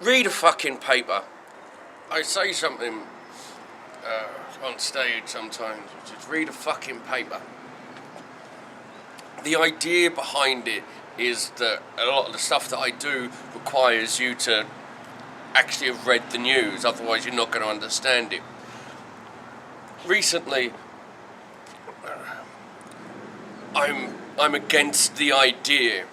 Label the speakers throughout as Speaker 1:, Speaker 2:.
Speaker 1: Read a fucking paper. I say something on stage sometimes, which is read a fucking paper. The idea behind it is that a lot of the stuff that I do requires you to actually have read the news, otherwise you're not going to understand it. Recently, I'm against the idea,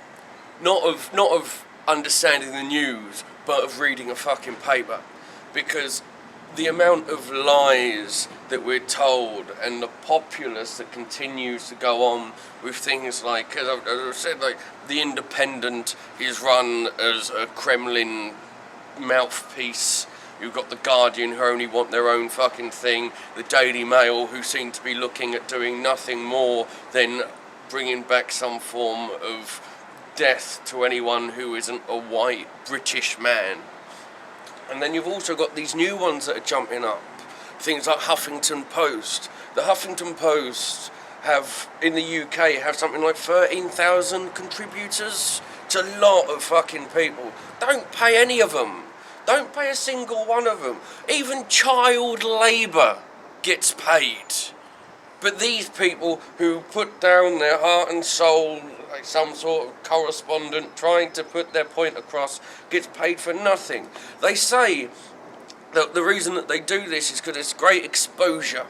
Speaker 1: not of understanding the news, but of reading a fucking paper, because the amount of lies that we're told and the populace that continues to go on with things like, as I've said, like the Independent is run as a Kremlin mouthpiece. You've got the Guardian, who only want their own fucking thing. The Daily Mail, who seem to be looking at doing nothing more than bringing back some form of death to anyone who isn't a white British man. And then you've also got these new ones that are jumping up. Things like Huffington Post. The Huffington Post have, in the UK, have something like 13,000 contributors. It's a lot of fucking people. Don't pay any of them. Don't pay a single one of them. Even child labour gets paid. But these people who put down their heart and soul, like some sort of correspondent trying to put their point across, gets paid for nothing. They say that the reason that they do this is because it's great exposure.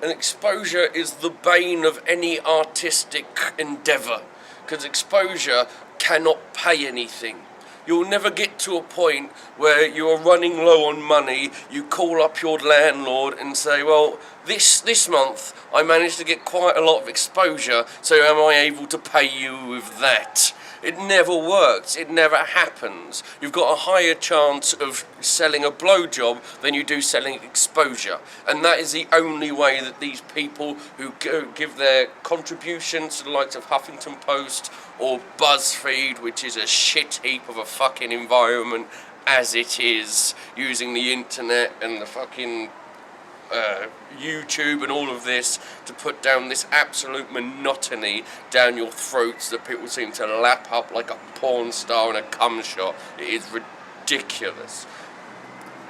Speaker 1: And exposure is the bane of any artistic endeavour, because exposure cannot pay anything. You'll never get to a point where you are running low on money, you call up your landlord and say, well, this month I managed to get quite a lot of exposure, so am I able to pay you with that? It never works, it never happens. You've got a higher chance of selling a blowjob than you do selling exposure. And that is the only way that these people who give their contributions to the likes of Huffington Post or BuzzFeed, which is a shit heap of a fucking environment as it is, using the internet and the fucking YouTube and all of this to put down this absolute monotony down your throats that people seem to lap up like a porn star in a cum shot. It is ridiculous.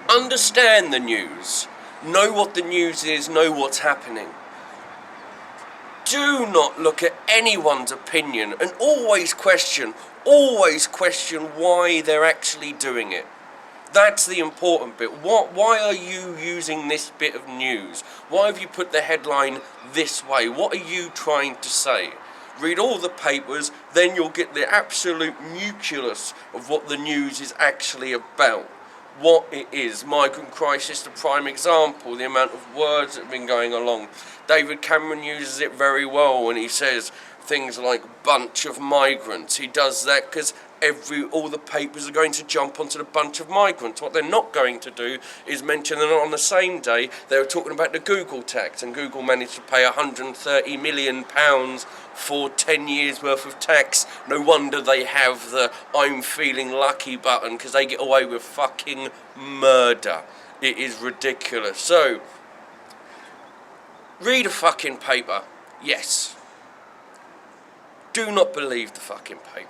Speaker 1: Understand the news. Know what the news is, know what's happening. Do not look at anyone's opinion and always question why they're actually doing it. That's the important bit. Why are you using this bit of news? Why have you put the headline this way? What are you trying to say? Read all the papers, then you'll get the absolute nucleus of what the news is actually about. What it is. Migrant crisis, the prime example, the amount of words that have been going along. David Cameron uses it very well when he says things like bunch of migrants. He does that because all the papers are going to jump onto the bunch of migrants. What they're not going to do is mention that on the same day they were talking about the Google tax, and Google managed to pay £130 million for 10 years worth of tax. No wonder they have the I'm feeling lucky button, because they get away with fucking murder. It is ridiculous. So, read a fucking paper, yes. Do not believe the fucking paper.